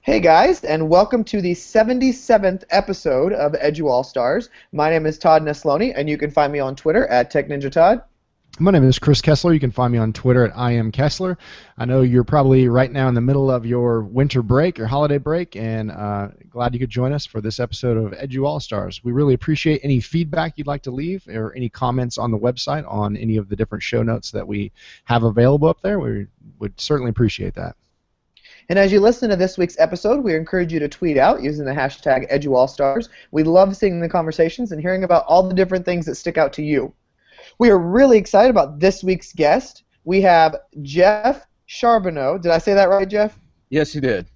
Hey guys, and welcome to the 77th episode of EduAllStars. My name is Todd Nesloni, and you can find me on Twitter at TechNinjaTodd. My name is Chris Kessler. You can find me on Twitter at IamKessler. I know you're probably right now in the middle of your winter break or holiday break, and glad you could join us for this episode of EduAllStars. We really appreciate any feedback you'd like to leave or any comments on the website on any of the different show notes that we have available up there. We would certainly appreciate that. And as you listen to this week's episode, we encourage you to tweet out using the hashtag EduAllStars. We love seeing the conversations and hearing about all the different things that stick out to you. We are really excited about this week's guest. We have Jeff Charbonneau. Did I say that right, Jeff? Yes, you did.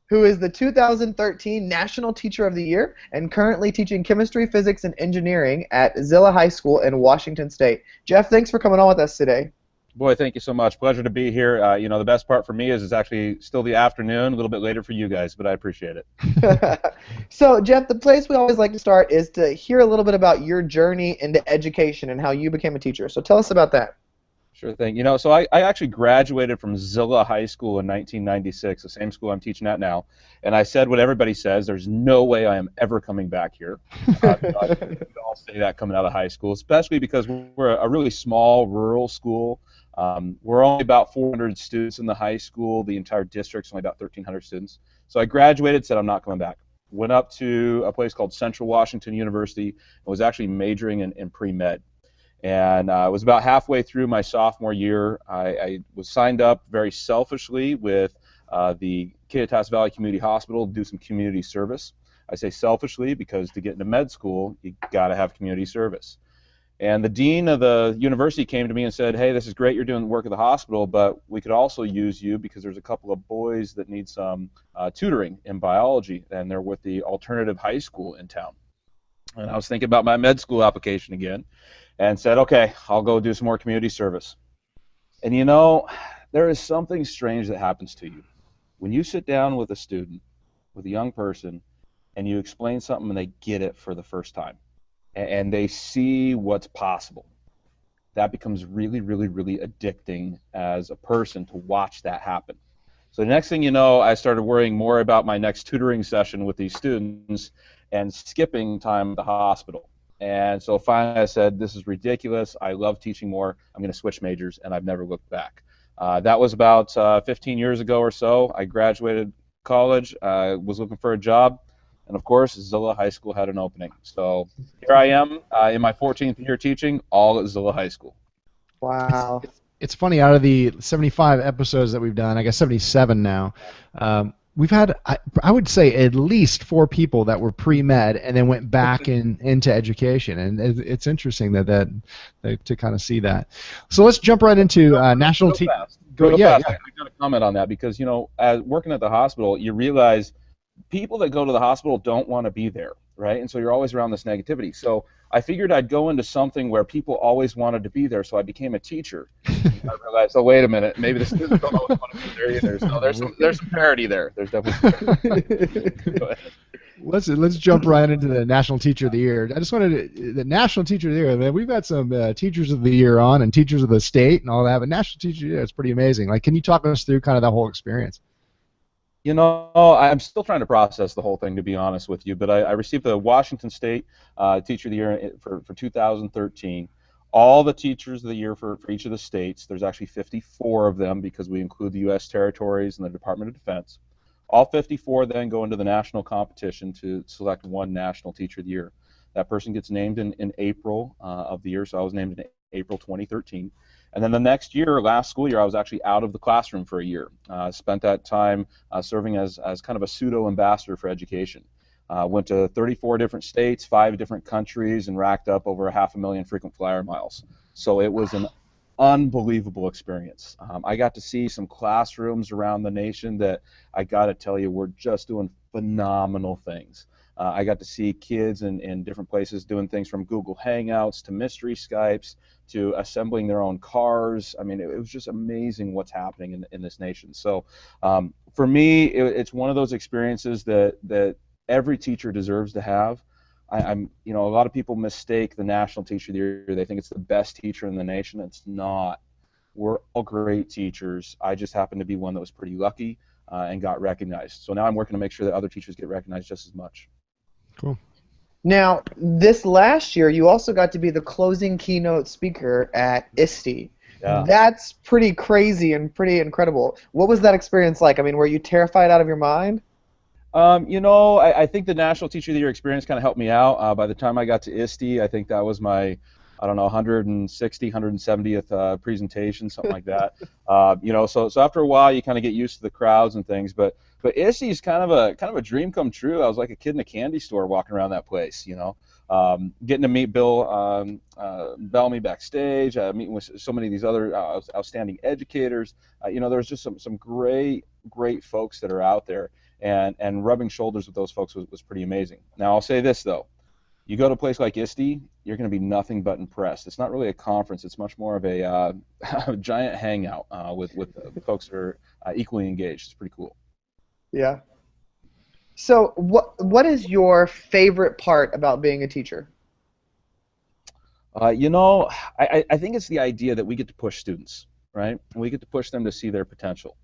Who is the 2013 National Teacher of the Year and currently teaching chemistry, physics, and engineering at Zillah High School in Washington State. Jeff, thanks for coming on with us today. Boy, thank you so much. Pleasure to be here. The best part for me is it's actually still the afternoon, a little bit later for you guys, but I appreciate it. So, Jeff, the place we always like to start is to hear a little bit about your journey into education and how you became a teacher. So tell us about that. Sure thing. So I actually graduated from Zillah High School in 1996, the same school I'm teaching at now, and I said what everybody says, there's no way I am ever coming back here. We all say that coming out of high school, especially because we're a really small rural school. We're only about 400 students in the high school. The entire district's only about 1,300 students. So I graduated, said I'm not coming back. Went up to a place called Central Washington University and was actually majoring in pre-med. And I was about halfway through my sophomore year. I was signed up very selfishly with the Kittitas Valley Community Hospital to do some community service. I say selfishly because to get into med school, you got to have community service. And the dean of the university came to me and said, hey, this is great you're doing the work at the hospital, but we could also use you because there's a couple of boys that need some tutoring in biology, and they're with the alternative high school in town. And I was thinking about my med school application again and said, okay, I'll go do some more community service. And there is something strange that happens to you. When you sit down with a student, with a young person, and you explain something and they get it for the first time, and they see what's possible, that becomes really, really, really addicting as a person to watch that happen. So the next thing you know, I started worrying more about my next tutoring session with these students and skipping time at the hospital. And so finally I said, this is ridiculous. I love teaching more. I'm going to switch majors, and I've never looked back. That was about 15 years ago or so. I graduated college, was looking for a job. And of course, Zillah High School had an opening. So here I am in my 14th year teaching, all at Zillah High School. Wow. It's funny, out of the 75 episodes that we've done, I guess 77 now, we've had, I would say, at least 4 people that were pre-med and then went back into education. And it's interesting to kind of see that. So let's jump right into national team. I got to comment on that because, as working at the hospital, you realize people that go to the hospital don't want to be there, right? And so you're always around this negativity. So I figured I'd go into something where people always wanted to be there, so I became a teacher. I realized, oh, wait a minute, maybe the students don't always want to be there either. So there's some parity there. There's definitely some parity. Go ahead. Let's jump right into the National Teacher of the Year. I just wanted the National Teacher of the Year. Man, we've got some Teachers of the Year on and Teachers of the State and all that, but National Teacher of the Year is pretty amazing. Like, can you talk us through kind of that whole experience? I'm still trying to process the whole thing, to be honest with you, but I received the Washington State Teacher of the Year for 2013. All the Teachers of the Year for each of the states, there's actually 54 of them because we include the U.S. territories and the Department of Defense. All 54 then go into the national competition to select one National Teacher of the Year. That person gets named in April of the year, so I was named in April 2013. And then the next year, last school year, I was actually out of the classroom for a year. Spent that time serving as kind of a pseudo-ambassador for education. Went to 34 different states, 5 different countries, and racked up over 500,000 frequent flyer miles. So it was an unbelievable experience. I got to see some classrooms around the nation that I got to tell you were just doing phenomenal things. I got to see kids in different places doing things from Google Hangouts to mystery Skypes to assembling their own cars. I mean, it was just amazing what's happening in this nation. So for me, it's one of those experiences that every teacher deserves to have. A lot of people mistake the National Teacher of the Year. They think it's the best teacher in the nation. It's not. We're all great teachers. I just happen to be one that was pretty lucky. and got recognized. So now I'm working to make sure that other teachers get recognized just as much. Cool. Now, this last year, you also got to be the closing keynote speaker at ISTE. Yeah. That's pretty crazy and pretty incredible. What was that experience like? I mean, were you terrified out of your mind? I think the National Teacher of the Year experience kind of helped me out. By the time I got to ISTE, I think that was my, I don't know, 160th, 170th presentation, something like that. So after a while, you kind of get used to the crowds and things. But ISTE is kind of a dream come true. I was like a kid in a candy store walking around that place. Getting to meet Bill Bellamy backstage, meeting with so many of these other outstanding educators. There's just some great folks that are out there, and rubbing shoulders with those folks was pretty amazing. Now I'll say this though. You go to a place like ISTE, you're going to be nothing but impressed. It's not really a conference. It's much more of a giant hangout with folks that are equally engaged. It's pretty cool. Yeah. So what is your favorite part about being a teacher? I think it's the idea that we get to push students, right? We get to push them to see their potential.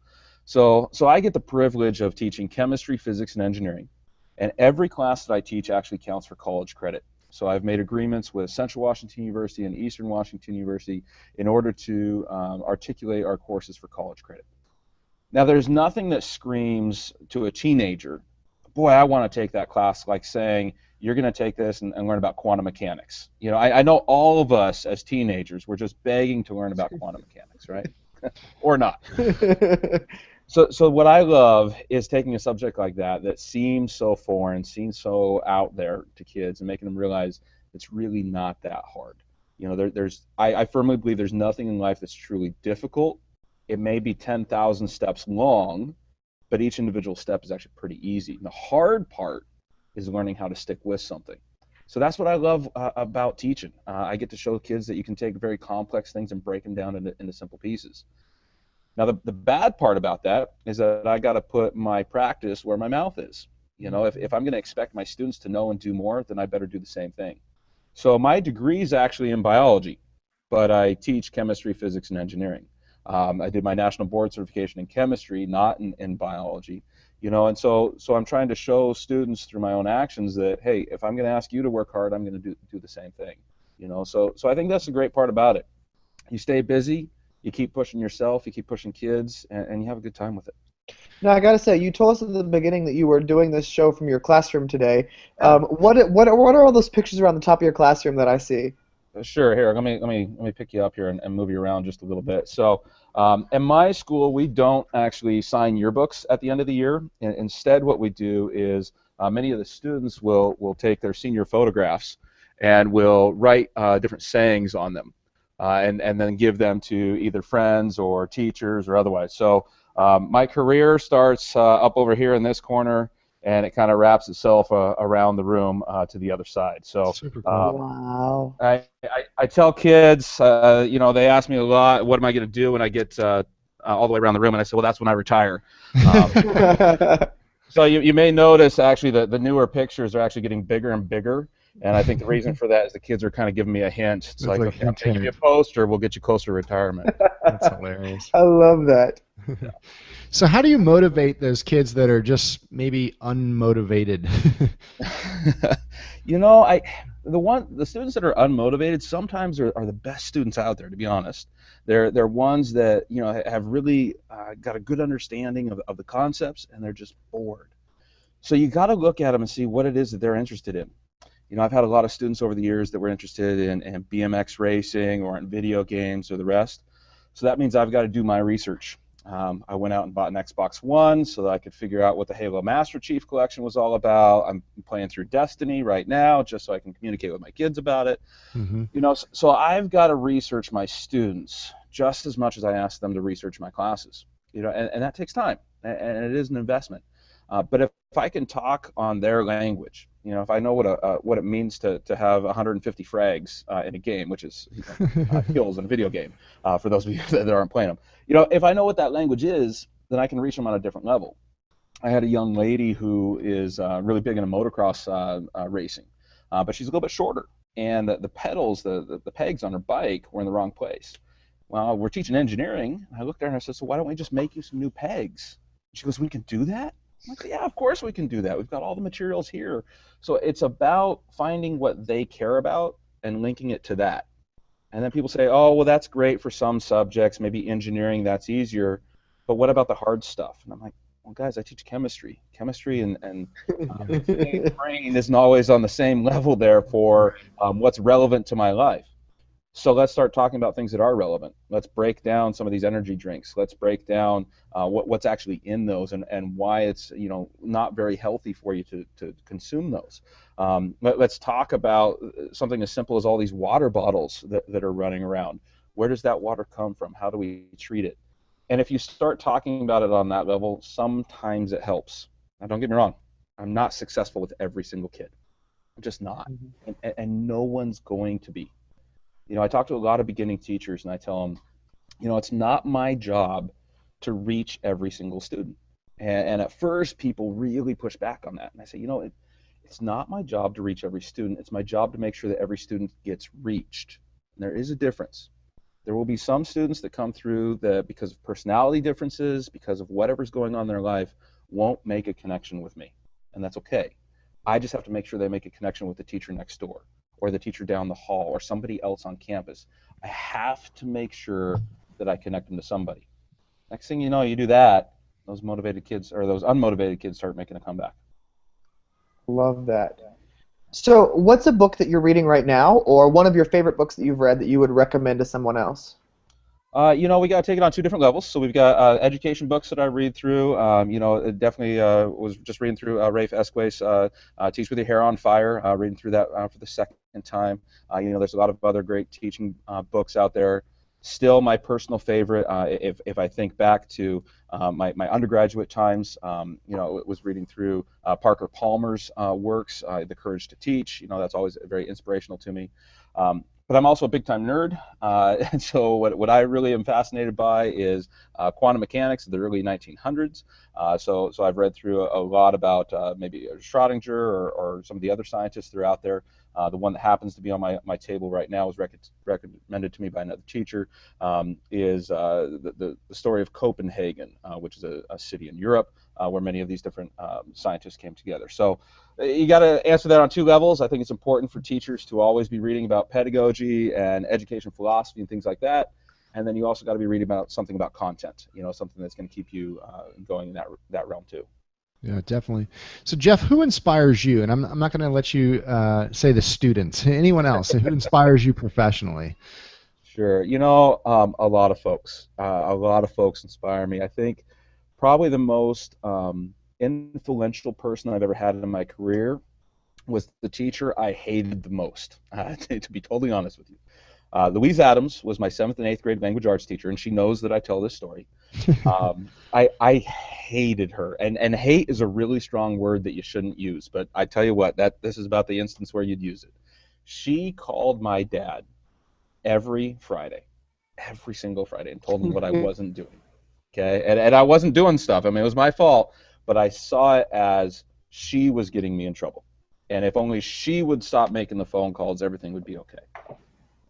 So I get the privilege of teaching chemistry, physics, and engineering. And every class that I teach actually counts for college credit. So I've made agreements with Central Washington University and Eastern Washington University in order to articulate our courses for college credit. Now, there's nothing that screams to a teenager, boy, I want to take that class, like saying, you're going to take this and learn about quantum mechanics. I know all of us as teenagers, we're just begging to learn about quantum mechanics, right? Or not. So what I love is taking a subject like that seems so foreign, seems so out there to kids, and making them realize it's really not that hard. I firmly believe there's nothing in life that's truly difficult. It may be 10,000 steps long, but each individual step is actually pretty easy. And the hard part is learning how to stick with something. So that's what I love about teaching. I get to show kids that you can take very complex things and break them down into simple pieces. Now, the bad part about that is that I got to put my practice where my mouth is. If I'm going to expect my students to know and do more, then I better do the same thing. So my degree is actually in biology, but I teach chemistry, physics, and engineering. I did my national board certification in chemistry, not in biology. And so I'm trying to show students through my own actions that, hey, if I'm going to ask you to work hard, I'm going to do the same thing. So I think that's the great part about it. You stay busy. You keep pushing yourself, you keep pushing kids, and you have a good time with it. Now, I gotta say, you told us at the beginning that you were doing this show from your classroom today. What are all those pictures around the top of your classroom that I see? Sure. Here, let me pick you up here and move you around just a little bit. So, in my school, we don't actually sign yearbooks at the end of the year. Instead, what we do is many of the students will take their senior photographs and will write different sayings on them. And then give them to either friends or teachers or otherwise. So my career starts up over here in this corner, and it kind of wraps itself around the room to the other side. So super cool. Wow. I tell kids, they ask me a lot, what am I going to do when I get all the way around the room? And I say, well, that's when I retire. So you may notice actually that the newer pictures are actually getting bigger and bigger. And I think the reason for that is the kids are kind of giving me a hint. It's like okay, I'm taking you a poster, we'll get you closer to retirement. That's hilarious. I love that. Yeah. So how do you motivate those kids that are just maybe unmotivated? The students that are unmotivated sometimes are the best students out there, to be honest. They're ones that have really got a good understanding of the concepts, and they're just bored. So you got to look at them and see what it is that they're interested in. I've had a lot of students over the years that were interested in BMX racing or in video games or the rest. So that means I've got to do my research. I went out and bought an Xbox One so that I could figure out what the Halo Master Chief Collection was all about. I'm playing through Destiny right now just so I can communicate with my kids about it. Mm-hmm. So I've got to research my students just as much as I ask them to research my classes. And that takes time, and it is an investment. But if I can talk on their language, if I know what it means to have 150 frags in a game, which is kills in a video game, for those of you that aren't playing them, if I know what that language is, then I can reach them on a different level. I had a young lady who is really big into motocross racing, but she's a little bit shorter, and the pedals, the pegs on her bike were in the wrong place. Well, we're teaching engineering. I looked at her and I said, so why don't we just make you some new pegs? She goes, we can do that? I'm like, yeah, of course we can do that. We've got all the materials here. So it's about finding what they care about and linking it to that. And then people say, oh, well, that's great for some subjects, maybe engineering, that's easier. But what about the hard stuff? And I'm like, well, guys, I teach chemistry. Chemistry and the teenage brain isn't always on the same level there for what's relevant to my life. So let's start talking about things that are relevant. Let's break down some of these energy drinks. Let's break down what's actually in those and why it's not very healthy for you to consume those. Let's talk about something as simple as all these water bottles that are running around. Where does that water come from? How do we treat it? And if you start talking about it on that level, sometimes it helps. Now, don't get me wrong. I'm not successful with every single kid. I'm just not. And no one's going to be. I talk to a lot of beginning teachers, and I tell them, it's not my job to reach every single student. And at first, people really push back on that. And I say, it's not my job to reach every student. It's my job to make sure that every student gets reached. And there is a difference. There will be some students that come through that, because of personality differences, because of whatever's going on in their life, won't make a connection with me. And that's okay. I just have to make sure they make a connection with the teacher next door, or the teacher down the hall, or somebody else on campus. I have to make sure that I connect them to somebody. Next thing you know, you do that, those motivated kids, or those unmotivated kids, start making a comeback. Love that. So what's a book that you're reading right now, or one of your favorite books that you've read that you would recommend to someone else? We got to take it on two different levels. So we've got education books that I read through. Definitely was just reading through Rafe Esque's Teach With Your Hair on Fire, reading through that for the second time. There's a lot of other great teaching books out there. Still, my personal favorite, if I think back to my undergraduate times, it was reading through Parker Palmer's works, The Courage to Teach. That's always very inspirational to me. But I'm also a big-time nerd, and so what I really am fascinated by is quantum mechanics of the early 1900s. So I've read through a lot about maybe Schrodinger or some of the other scientists that are out there. The one that happens to be on my table right now was recommended to me by another teacher, is the story of Copenhagen, which is a city in Europe where many of these different scientists came together. So you got to answer that on two levels. I think it's important for teachers to always be reading about pedagogy and education philosophy and things like that. And then you also got to be reading about something about content, something that's going to keep you going in that realm too. Yeah, definitely. So Jeff, who inspires you? And I'm not going to let you say the students. Anyone else? Who inspires you professionally? Sure. A lot of folks. A lot of folks inspire me. I think probably the most influential person I've ever had in my career was the teacher I hated the most, to be totally honest with you. Louise Adams was my 7th and 8th grade language arts teacher, and she knows that I tell this story. I hated her, and hate is a really strong word that you shouldn't use, but I tell you what, this is about the instance where you'd use it. She called my dad every single Friday, and told him what I wasn't doing. Okay, and I wasn't doing stuff. I mean, it was my fault, but I saw it as she was getting me in trouble. And if only she would stop making the phone calls, everything would be okay.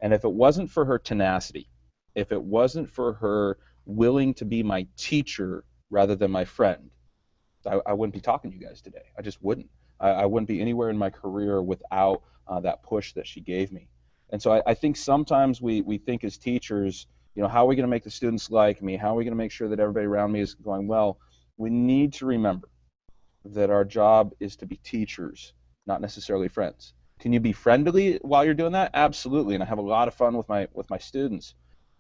And if it wasn't for her tenacity, if it wasn't for her willing to be my teacher rather than my friend, I wouldn't be talking to you guys today. I just wouldn't. I wouldn't be anywhere in my career without that push that she gave me. And so I think sometimes we think as teachers, how are we going to make the students like me? How are we going to make sure that everybody around me is going well? We need to remember that our job is to be teachers, not necessarily friends. Can you be friendly while you're doing that? Absolutely, and I have a lot of fun with my students.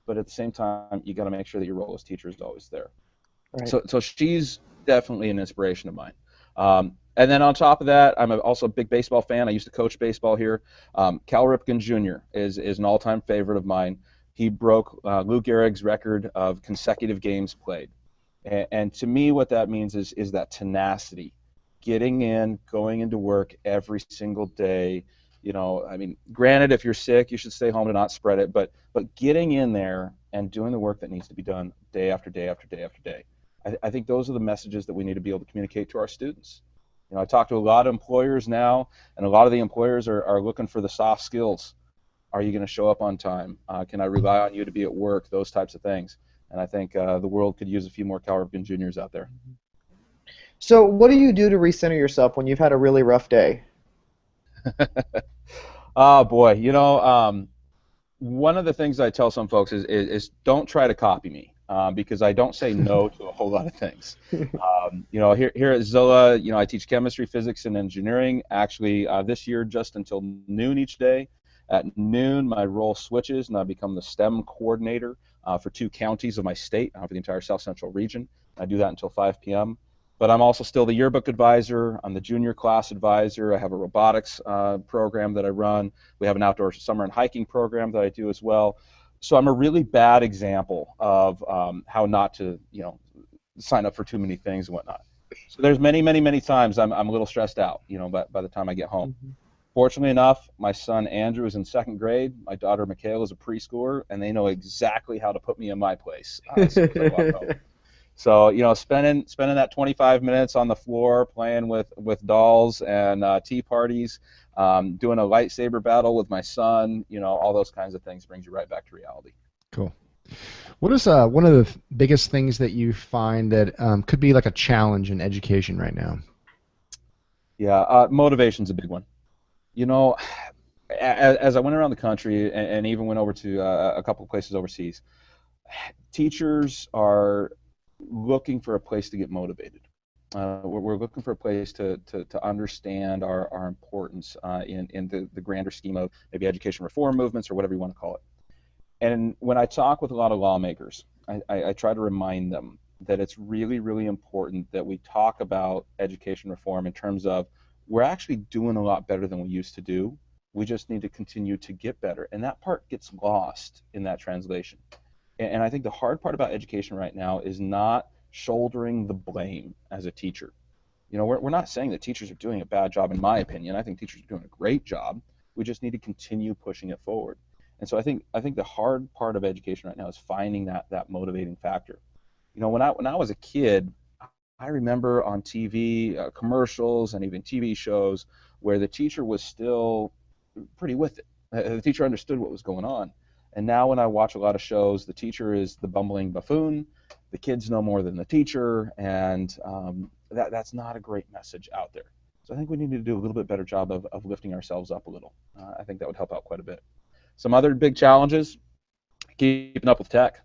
But at the same time, you got to make sure that your role as teacher is always there. Right. So she's definitely an inspiration of mine. And then on top of that, I'm also a big baseball fan. I used to coach baseball here. Cal Ripken Jr. is an all-time favorite of mine. He broke Lou Gehrig's record of consecutive games played. And to me, what that means is that tenacity. Getting in, going into work every single day. Granted, if you're sick, you should stay home to not spread it, but getting in there and doing the work that needs to be done day after day after day after day. I think those are the messages that we need to be able to communicate to our students. I talk to a lot of employers now, and a lot of the employers are looking for the soft skills. Are you going to show up on time? Can I rely on you to be at work? Those types of things. And I think the world could use a few more Cal Ripken Juniors out there. So what do you do to recenter yourself when you've had a really rough day? Oh boy, one of the things I tell some folks is don't try to copy me because I don't say no to a whole lot of things. Here at Zilla, I teach chemistry, physics, and engineering. Actually, this year just until noon each day. At noon, my role switches, and I become the STEM coordinator for 2 counties of my state, for the entire South Central region. I do that until 5 p.m. But I'm also still the yearbook advisor. I'm the junior class advisor. I have a robotics program that I run. We have an outdoor summer and hiking program that I do as well. So I'm a really bad example of how not to, sign up for too many things and whatnot. So there's many, many, many times I'm a little stressed out, by the time I get home. Mhm. Fortunately enough, my son Andrew is in 2nd grade. My daughter Michaela is a preschooler, and they know exactly how to put me in my place as soon as I walk home. So spending that 25 minutes on the floor playing with dolls and tea parties, doing a lightsaber battle with my son, all those kinds of things brings you right back to reality. Cool. What is one of the biggest things that you find that could be like a challenge in education right now? Yeah, motivation's a big one. You know, as I went around the country and even went over to a couple of places overseas, teachers are looking for a place to get motivated. We're looking for a place to understand our importance in the grander scheme of maybe education reform movements or whatever you want to call it. And when I talk with a lot of lawmakers, I try to remind them that it's really, really important that we talk about education reform in terms of we're actually doing a lot better than we used to do. We just need to continue to get better. And that part gets lost in that translation. And I think the hard part about education right now is not shouldering the blame as a teacher. We're not saying that teachers are doing a bad job, in my opinion. I think teachers are doing a great job. We just need to continue pushing it forward. And so I think the hard part of education right now is finding that motivating factor. When I was a kid, I remember on TV commercials and even TV shows where the teacher was still pretty with it. The teacher understood what was going on. And now when I watch a lot of shows, the teacher is the bumbling buffoon. The kids know more than the teacher, and that's not a great message out there. So I think we need to do a little bit better job of lifting ourselves up a little. I think that would help out quite a bit. Some other big challenges: keeping up with tech.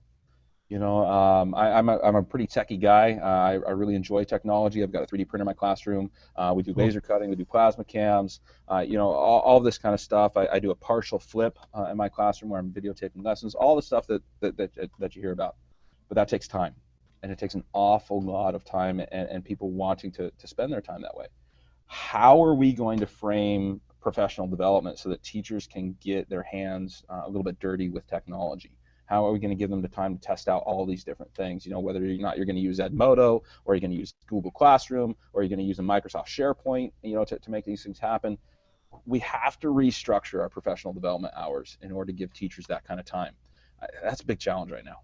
I'm a pretty techie guy. I really enjoy technology. I've got a 3D printer in my classroom. We do laser cutting. We do plasma cams. All this kind of stuff. I do a partial flip in my classroom where I'm videotaping lessons. All the stuff that you hear about. But that takes time, and it takes an awful lot of time and people wanting to spend their time that way. How are we going to frame professional development so that teachers can get their hands a little bit dirty with technology? How are we going to give them the time to test out all these different things? Whether or not you're going to use Edmodo, or you're going to use Google Classroom, or you're going to use a Microsoft SharePoint, to make these things happen. We have to restructure our professional development hours in order to give teachers that kind of time. That's a big challenge right now.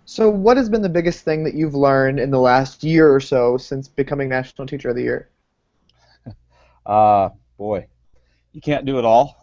So what has been the biggest thing that you've learned in the last year or so since becoming National Teacher of the Year? Boy, you can't do it all.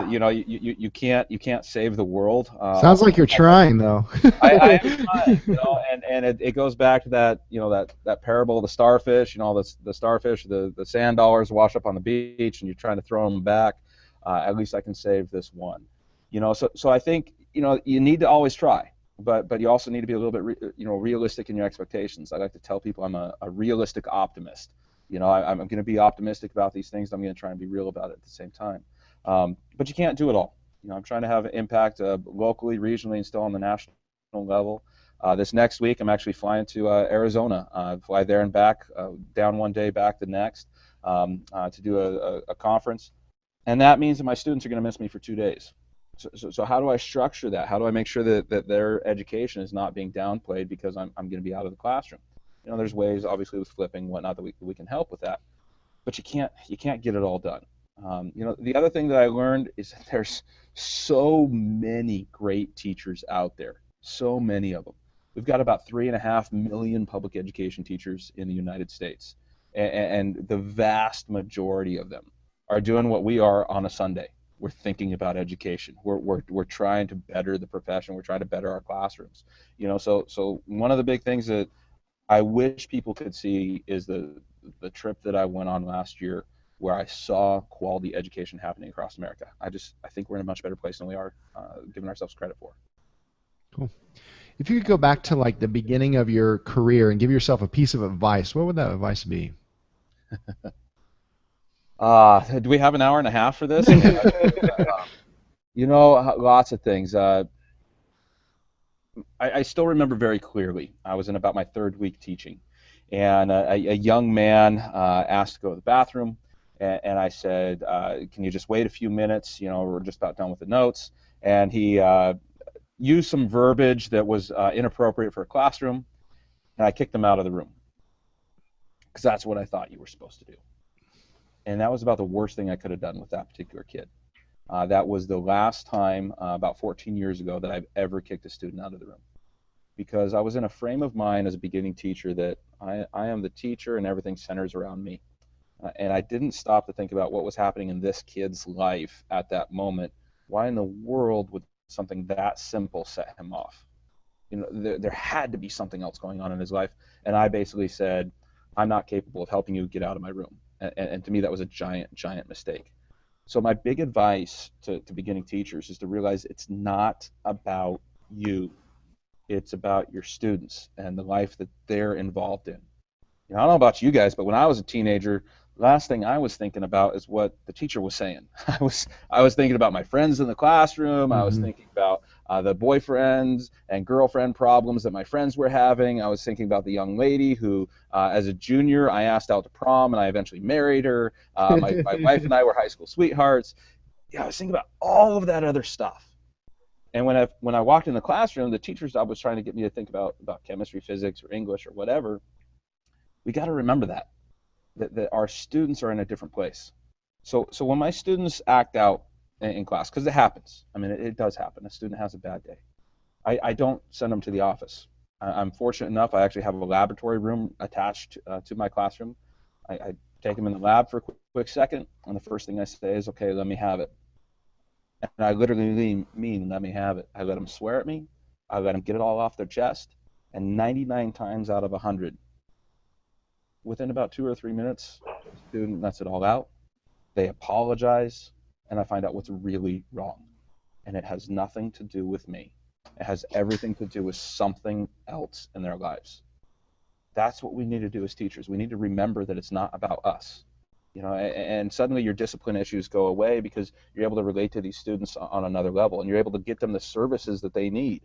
You can't save the world. Sounds like you're trying, though. I am trying, and it goes back to that parable of the starfish. The starfish, the sand dollars wash up on the beach, and you're trying to throw them back. At least I can save this one. So I think you need to always try. But you also need to be a little bit realistic in your expectations. I like to tell people I'm a realistic optimist. I'm going to be optimistic about these things. I'm going to try and be real about it at the same time. But you can't do it all. I'm trying to have an impact locally, regionally, and still on the national level. This next week, I'm actually flying to Arizona. Fly there and back, down one day, back the next, to do a conference. And that means that my students are going to miss me for 2 days. So how do I structure that? How do I make sure that their education is not being downplayed because I'm going to be out of the classroom? There's ways, obviously, with flipping and whatnot that we can help with that, but you can't get it all done. The other thing that I learned is that there's so many great teachers out there, so many of them. We've got about 3.5 million public education teachers in the United States, and the vast majority of them are doing what we are on a Sunday. We're thinking about education. We're trying to better the profession. We're trying to better our classrooms. So one of the big things that I wish people could see is the trip that I went on last year where I saw quality education happening across America. I think we're in a much better place than we are giving ourselves credit for. Cool. If you could go back to like the beginning of your career and give yourself a piece of advice, what would that advice be? Do we have an hour and a half for this? Lots of things. I still remember very clearly. I was in about my third week teaching, and a young man asked to go to the bathroom, and I said, "Can you just wait a few minutes? We're just about done with the notes." And he used some verbiage that was inappropriate for a classroom, and I kicked him out of the room because that's what I thought you were supposed to do. And that was about the worst thing I could have done with that particular kid. That was the last time, about 14 years ago, that I've ever kicked a student out of the room. Because I was in a frame of mind as a beginning teacher that I am the teacher and everything centers around me. And I didn't stop to think about what was happening in this kid's life at that moment. Why in the world would something that simple set him off? There had to be something else going on in his life. And I basically said, I'm not capable of helping you get out of my room. And to me, that was a giant, giant mistake. So my big advice to beginning teachers is to realize it's not about you. It's about your students and the life that they're involved in. I don't know about you guys, but when I was a teenager, the last thing I was thinking about is what the teacher was saying. I was thinking about my friends in the classroom. Mm-hmm. I was thinking about the boyfriends and girlfriend problems that my friends were having. I was thinking about the young lady who, as a junior, I asked out to prom, and I eventually married her. My wife and I were high school sweethearts. I was thinking about all of that other stuff. And when I walked in the classroom, the teacher's job was trying to get me to think about chemistry, physics, or English, or whatever. We got to remember that our students are in a different place. So when my students act out in class, because it happens, I mean, it does happen. A student has a bad day. I don't send them to the office. I'm fortunate enough, I actually have a laboratory room attached to my classroom. I take them in the lab for a quick second, and the first thing I say is, okay, let me have it. And I literally mean let me have it. I let them swear at me. I let them get it all off their chest. And 99 times out of 100, within about 2 or 3 minutes, the student lets it all out. They apologize, and I find out what's really wrong. And it has nothing to do with me. It has everything to do with something else in their lives. That's what we need to do as teachers. We need to remember that it's not about us. And suddenly your discipline issues go away because you're able to relate to these students on another level, and you're able to get them the services that they need.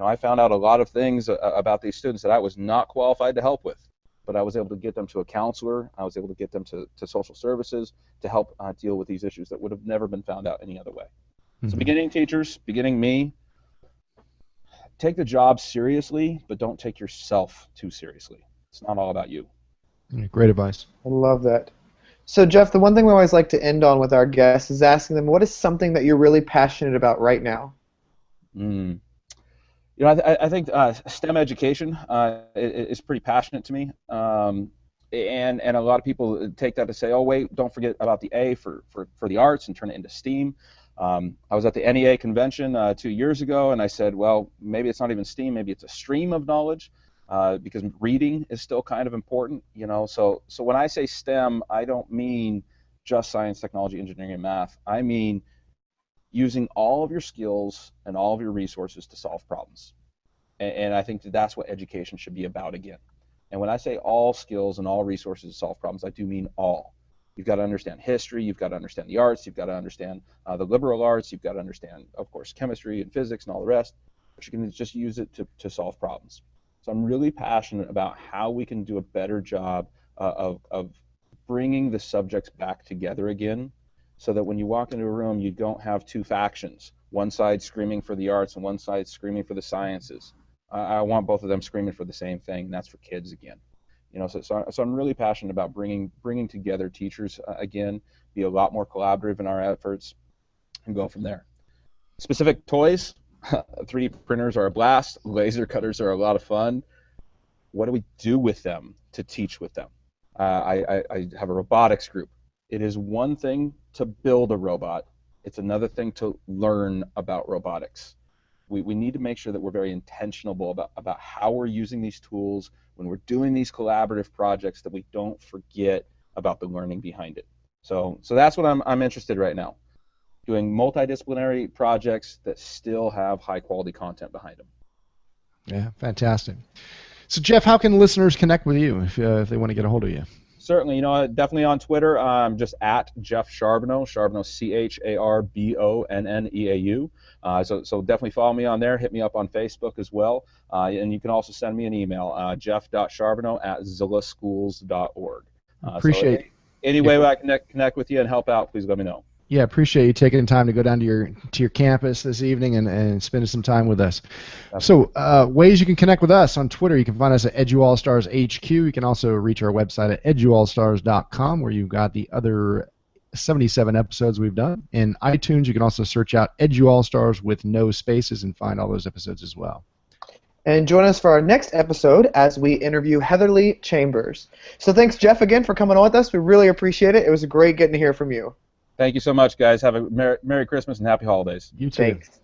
I found out a lot of things about these students that I was not qualified to help with. But I was able to get them to a counselor. I was able to get them to social services to help deal with these issues that would have never been found out any other way. Mm-hmm. So beginning teachers, beginning me, take the job seriously, but don't take yourself too seriously. It's not all about you. Great advice. I love that. So Jeff, the one thing we always like to end on with our guests is asking them, what is something that you're really passionate about right now? I think STEM education is pretty passionate to me, and a lot of people take that to say, oh wait, don't forget about the A for the arts and turn it into STEAM. I was at the NEA convention 2 years ago, and I said, well, maybe it's not even STEAM, maybe it's a stream of knowledge, because reading is still kind of important. So when I say STEM, I don't mean just science, technology, engineering, and math. I mean using all of your skills and all of your resources to solve problems. And I think that's what education should be about again. And when I say all skills and all resources to solve problems, I do mean all. You've got to understand history, you've got to understand the arts, you've got to understand the liberal arts, you've got to understand, of course, chemistry and physics and all the rest, but you can just use it to solve problems. So I'm really passionate about how we can do a better job of bringing the subjects back together again, so that when you walk into a room, you don't have two factions, one side screaming for the arts and one side screaming for the sciences. I want both of them screaming for the same thing, and that's for kids again. So I'm really passionate about bringing together teachers again, be a lot more collaborative in our efforts, and go from there. Specific toys, 3D printers are a blast, laser cutters are a lot of fun. What do we do with them to teach with them? I have a robotics group. It is one thing to build a robot. It's another thing to learn about robotics. We need to make sure that we're very intentional about how we're using these tools when we're doing these collaborative projects, that we don't forget about the learning behind it. So that's what I'm interested in right now, doing multidisciplinary projects that still have high quality content behind them. Yeah, fantastic. So Jeff, how can listeners connect with you if they want to get a hold of you? Certainly, definitely on Twitter. I'm just at Jeff Charbonneau, Charbonneau, Charbonneau. So definitely follow me on there. Hit me up on Facebook as well. And you can also send me an email, jeff.charbonneau@zillaschools.org. Appreciate any way I can connect with you and help out, please let me know. Yeah, appreciate you taking the time to go down to your campus this evening and spending some time with us. So ways you can connect with us on Twitter, you can find us at EduAllStars HQ. You can also reach our website at EduAllStars.com, where you've got the other 77 episodes we've done. In iTunes, you can also search out EduAllStars with no spaces and find all those episodes as well. And join us for our next episode as we interview Heatherly Chambers. So thanks, Jeff, again for coming on with us. We really appreciate it. It was great getting to hear from you. Thank you so much, guys. Have a Merry Christmas and Happy Holidays. You too. Thanks.